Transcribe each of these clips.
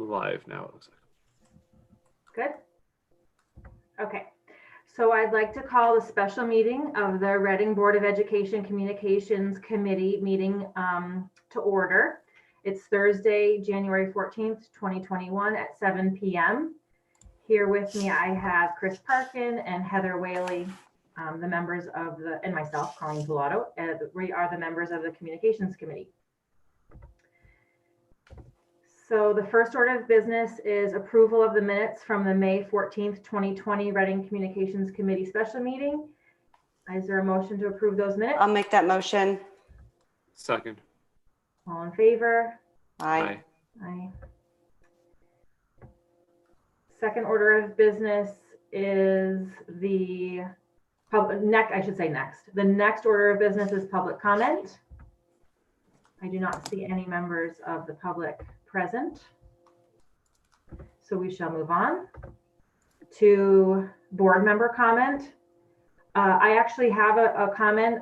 live now, it looks like. Good. Okay. So I'd like to call the special meeting of the Reading Board of Education Communications Committee meeting to order. It's Thursday, January 14th, 2021 at 7 p.m. Here with me, I have Chris Parkin and Heather Whaley, the members of the, and myself, Colleen Pilato, we are the members of the Communications Committee. So the first order of business is approval of the minutes from the May 14th, 2020 Reading Communications Committee special meeting. Is there a motion to approve those minutes? I'll make that motion. Second. All in favor? Aye. Aye. Second order of business is the public The next order of business is public comment. I do not see any members of the public present. So we shall move on to board member comment. I actually have a comment.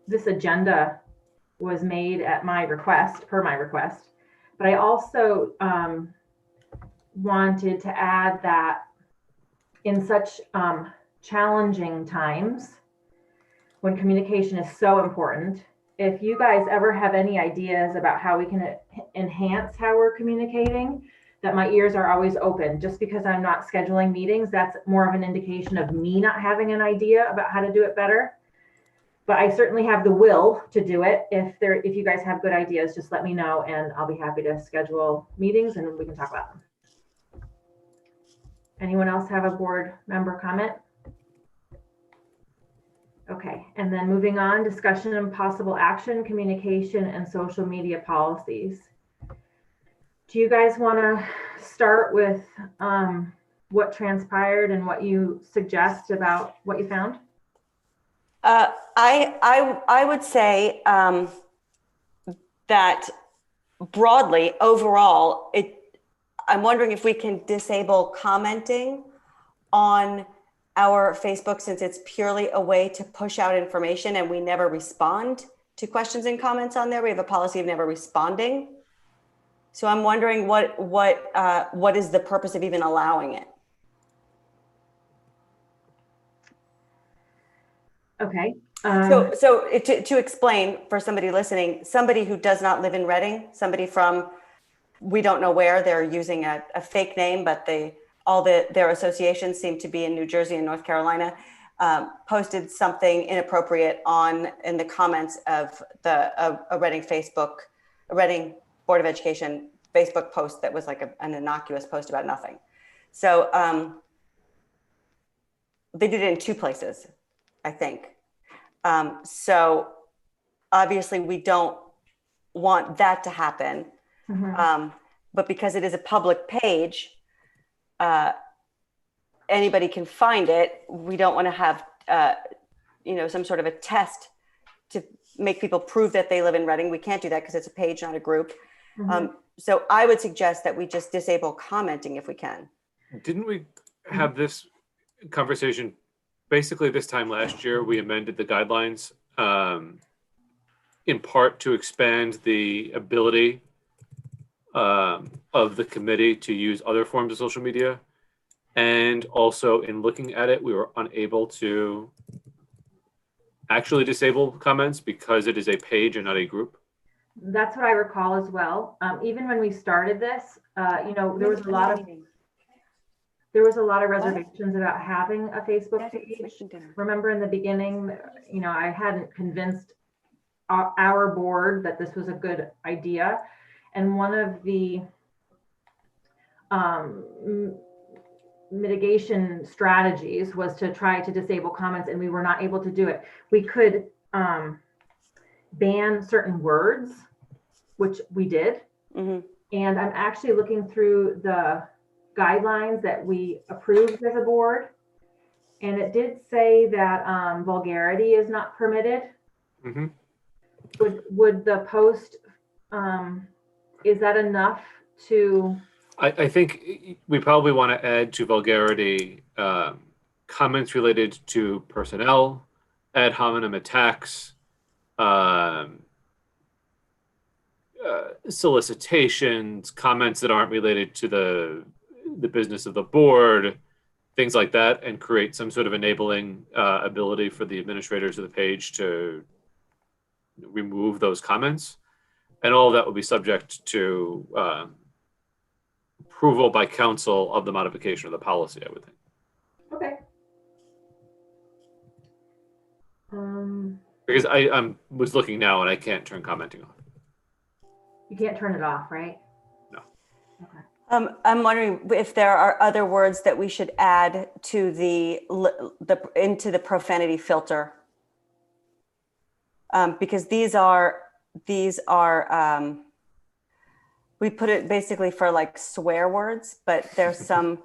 This agenda was made at my request, per my request, but I also wanted to add that in such challenging times when communication is so important, if you guys ever have any ideas about how we can enhance how we're communicating, that my ears are always open. Just because I'm not scheduling meetings, that's more of an indication of me not having an idea about how to do it better. But I certainly have the will to do it. If you guys have good ideas, just let me know and I'll be happy to schedule meetings and we can talk about them. Anyone else have a board member comment? Okay, and then moving on, discussion and possible action, communication and social media policies. Do you guys want to start with what transpired and what you suggest about what you found? I would say that broadly, overall, I'm wondering if we can disable commenting on our Facebook, since it's purely a way to push out information and we never respond to questions and comments on there. We have a policy of never responding. So I'm wondering what is the purpose of even allowing it? Okay. So to explain for somebody listening, somebody who does not live in Reading, somebody from, we don't know where, they're using a fake name, but their associations seem to be in New Jersey and North Carolina, posted something inappropriate in the comments of a Reading Board of Education Facebook post that was like an innocuous post about nothing. So they did it in two places, I think. So obviously we don't want that to happen. Mm-hmm. But because it is a public page, anybody can find it. We don't want to have, some sort of a test to make people prove that they live in Reading. We can't do that because it's a page, not a group. Mm-hmm. So I would suggest that we just disable commenting if we can. Didn't we have this conversation basically this time last year? We amended the guidelines in part to expand the ability of the committee to use other forms of social media. And also in looking at it, we were unable to actually disable comments because it is a page and not a group. That's what I recall as well. Even when we started this, there was a lot of reservations about having a Facebook page. Remember in the beginning, I hadn't convinced our board that this was a good idea. And one of the mitigation strategies was to try to disable comments, and we were not able to do it. We could ban certain words, which we did. Mm-hmm. And I'm actually looking through the guidelines that we approved as a board, and it did say that vulgarity is not permitted. Mm-hmm. Would the post, is that enough to? I think we probably want to add to vulgarity comments related to personnel, ad hominem attacks, solicitations, comments that aren't related to the business of the board, things like that, and create some sort of enabling ability for the administrators of the page to remove those comments. And all of that will be subject to approval by council of the modification of the policy, I would think. Okay. Because I was looking now and I can't turn commenting off. You can't turn it off, right? No. Okay. I'm wondering if there are other words that we should add to into the profanity filter, because these are we put it basically for like swear words, but there's some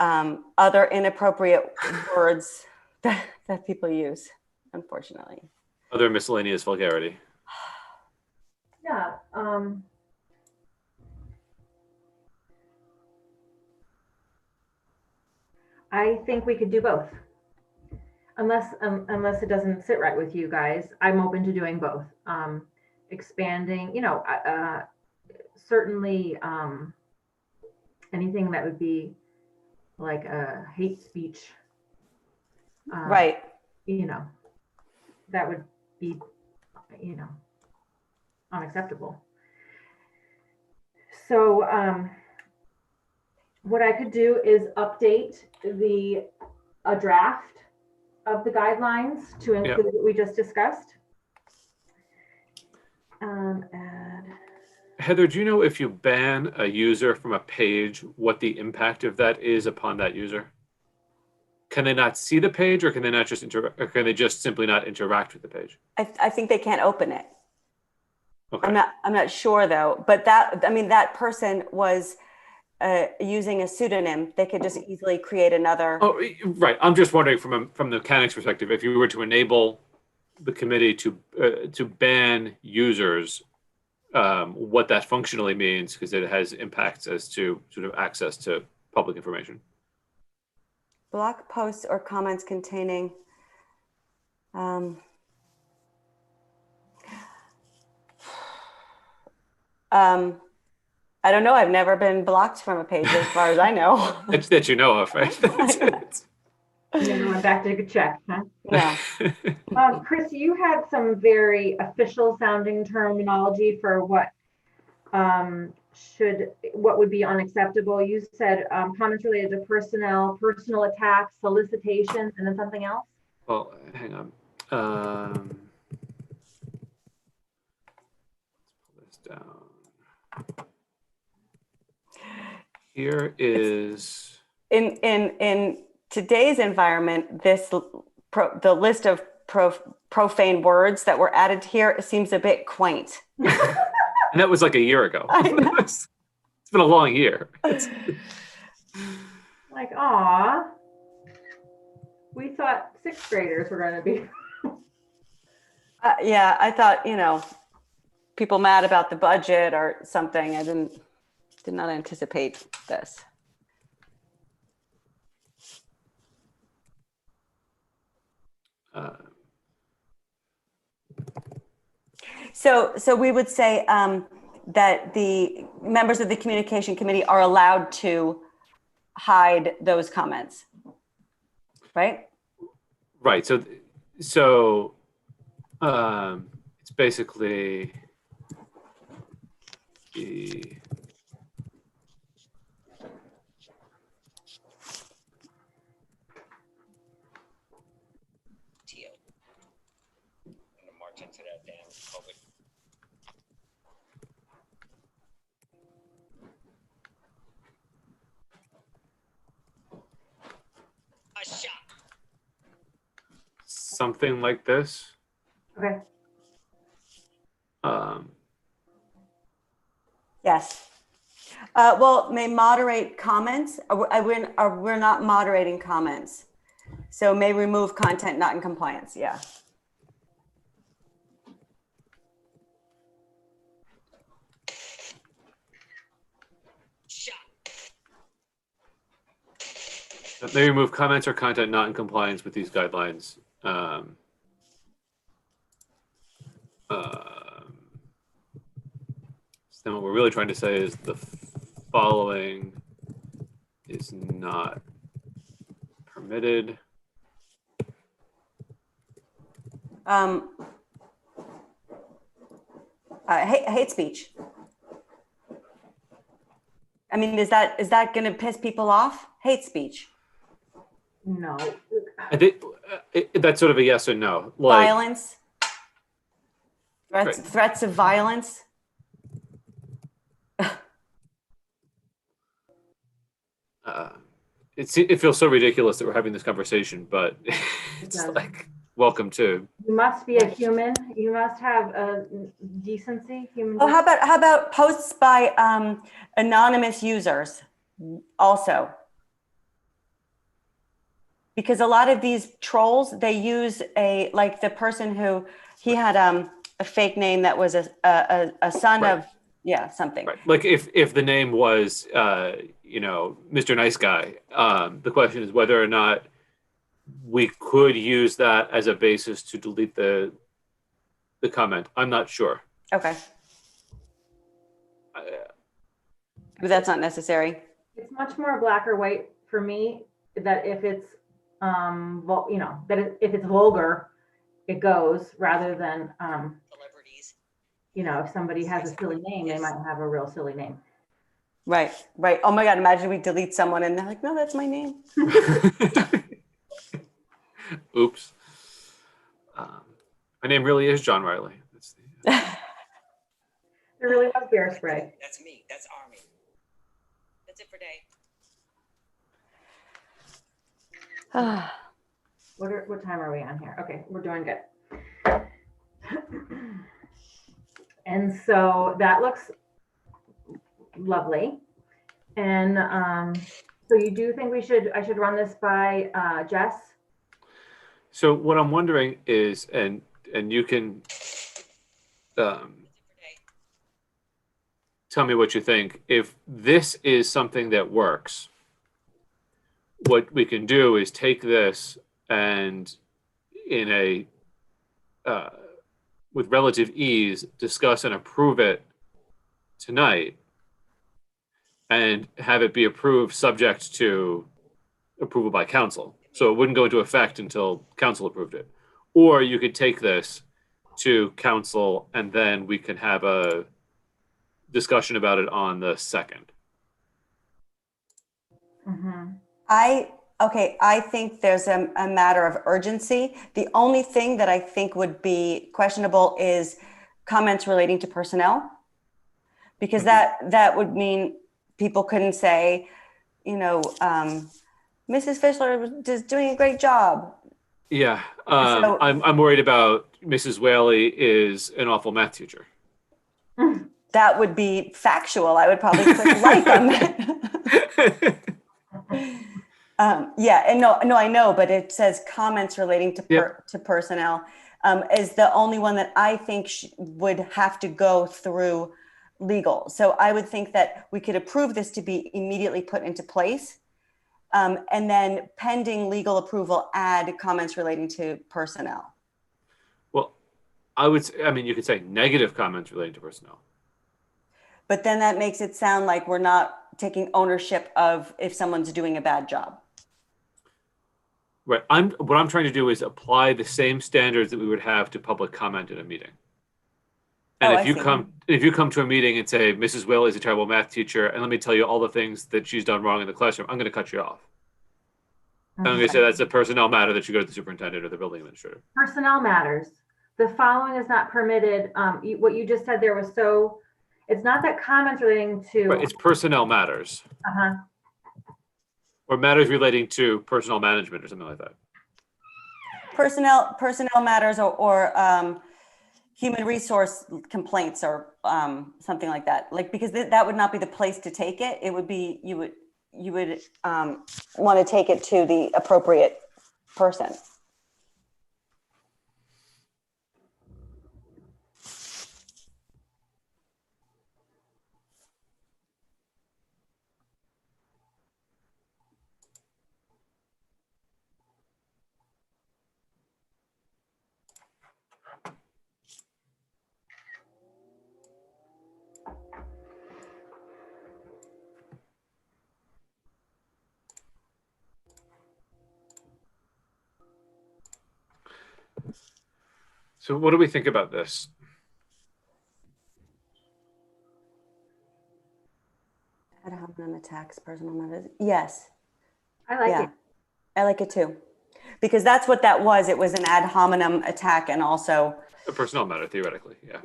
other inappropriate words that people use, unfortunately. Other miscellaneous vulgarity. Yeah. I think we could do both. Unless it doesn't sit right with you guys, I'm open to doing both. Expanding, certainly anything that would be like a hate speech. Right. That would be, unacceptable. So what I could do is update a draft of the guidelines to include what we just discussed. Add. Heather, do you know if you ban a user from a page, what the impact of that is upon that user? Can they not see the page, or can they not just or can they just simply not interact with the page? I think they can't open it. Okay. I'm not sure though, but that person was using a pseudonym. They could just easily create another. Oh, right. I'm just wondering from the mechanics perspective, if you were to enable the committee to ban users, what that functionally means, because it has impacts as to sort of access to public information. Block posts or comments containing I don't know. I've never been blocked from a page as far as I know. that you know of, right? You never went back to check, huh? No. Chris, you had some very official sounding terminology for what would be unacceptable. You said comments related to personnel, personal attacks, solicitations, and then something else. Well, hang on. Let's pull this down. Here is in today's environment, the list of profane words that were added here seems a bit quaint. And that was like a year ago. It's been a long year. Like, aw, we thought sixth graders were going to be. Yeah, I thought, people mad about the budget or something. I did not anticipate this. So we would say that the members of the communication committee are allowed to hide those comments, right? Right. So it's basically the into that damn COVID. A shot. Something like this. Okay. Yes. Well, may moderate comments. We're not moderating comments. So may remove content not in compliance. Yeah. They remove comments or content not in compliance with these guidelines. really trying to say is the following is not permitted. Hate speech. I mean, is that going to piss people off? Hate speech, No. I think that's sort of a yes or no. Like, violence, Right. threats of violence. it feels so ridiculous that we're having this conversation, but it's does. like, welcome to. You must be a human. You must have a decency, human. Oh, how about posts by anonymous users also? Because a lot of these trolls, they use like the person who he had a fake name that was a son Right. of, yeah, something. Right. Like if the name was, Mr. Nice Guy, the question is whether or not we could use that as a basis to delete the comment. I'm not sure. Okay. But that's not necessary. It's much more black or white for me that if it's, if it's vulgar, it goes rather than, Celebrities. if somebody has a silly name, they might have a real silly name. Right. Oh my God, imagine we delete someone and they're like, no, that's my name. Oops. My name really is John Riley. That's the, It really was bear spray. That's me. That's Army. That's it for day. What time are we on here? Okay, we're doing good. And so that looks lovely. And so you do think I should run this by Jess? So what I'm wondering is, and you can That's it for day. tell me what you think. If this is something that works, what we can do is take this and in a with relative ease discuss and approve it tonight and have it be approved subject to approval by council. So it wouldn't go into effect until council approved it. Or you could take this to council and then we can have a discussion about it on the 2nd. Mm-hmm. I think there's a matter of urgency. The only thing that I think would be questionable is comments relating to personnel, because that would mean people couldn't say, Mrs. Fischler is doing a great job. Yeah, So- I'm worried about Mrs. Whaley is an awful math teacher. That would be factual. I would probably click like on that. Yeah, and no, I know, but it says comments relating to to personnel is the only one that I think would have to go through legal. So I would think that we could approve this to be immediately put into place, and then pending legal approval, add comments relating to personnel. Well, you could say negative comments relating to personnel. But then that makes it sound like we're not taking ownership of if someone's doing a bad job. Right. What I'm trying to do is apply the same standards that we would have to public comment at a meeting. And if you come to a meeting and say Mrs. Will is a terrible math teacher, and let me tell you all the things that she's done wrong in the classroom, I'm going to cut you off. And I'm going to say that's a personnel matter that you go to the superintendent or the building administrator. Personnel matters. The following is not permitted. What you just said there was so. It's not that comments relating to. Right, it's personnel matters. Uh-huh. Or matters relating to personnel management or something like that. Personnel matters or human resource complaints or something like that. Like, because that would not be the place to take it. It would be, you would want to take it to the appropriate person. So what do we think about this? Ad hominem attacks, personal matters. Yes, I like yeah, it. I like it too. Because that's what that was. It was an ad hominem attack and also, A personnel matter, theoretically, yeah.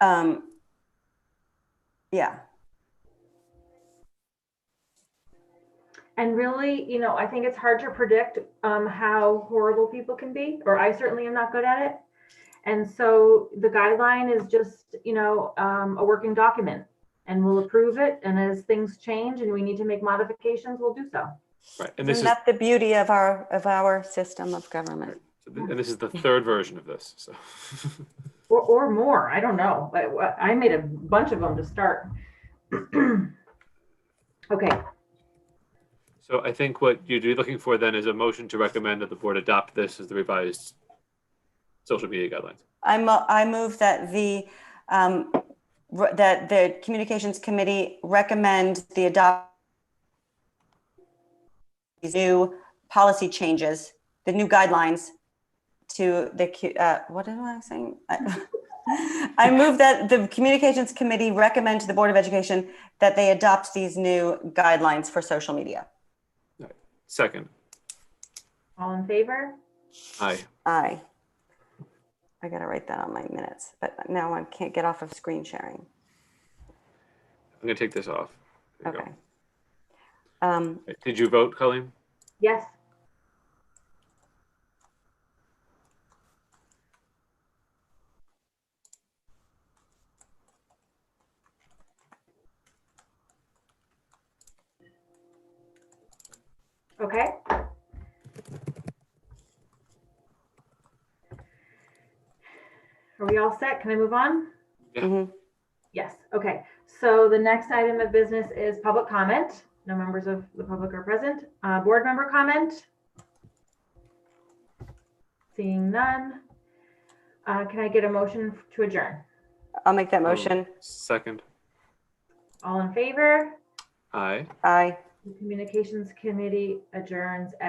yeah. Yeah. And really, I think it's hard to predict how horrible people can be, or I certainly am not good at it. And so the guideline is just, a working document, and we'll approve it. And as things change and we need to make modifications, we'll do so. Right, and this Isn't is, that the beauty of our system of government? and this is the third version of this, so. Or more, I don't know, but I made a bunch of them to start. Okay, So I think what you'd be looking for then is a motion to recommend that the board adopt this as the revised social media guidelines. I move that that the Communications Committee recommend the adoption of these new policy changes, the new guidelines to the, what am I saying? I move that the Communications Committee recommend to the Board of Education that they adopt these new guidelines for social media. Second, all in favor? aye. Aye. I gotta write that on my minutes, but now I can't get off of screen sharing. I'm gonna take this off. There you Okay. go. Did you vote, Colleen? Yes. Okay. Are we all set? Can I move on? Yeah. Mhm. Yes. Okay. So the next item of business is public comment. No members of the public are present. Board member comment? Seeing none. Can I get a motion to adjourn? I'll make that motion. Second, All in favor? aye. Aye. The Communications Committee adjourns at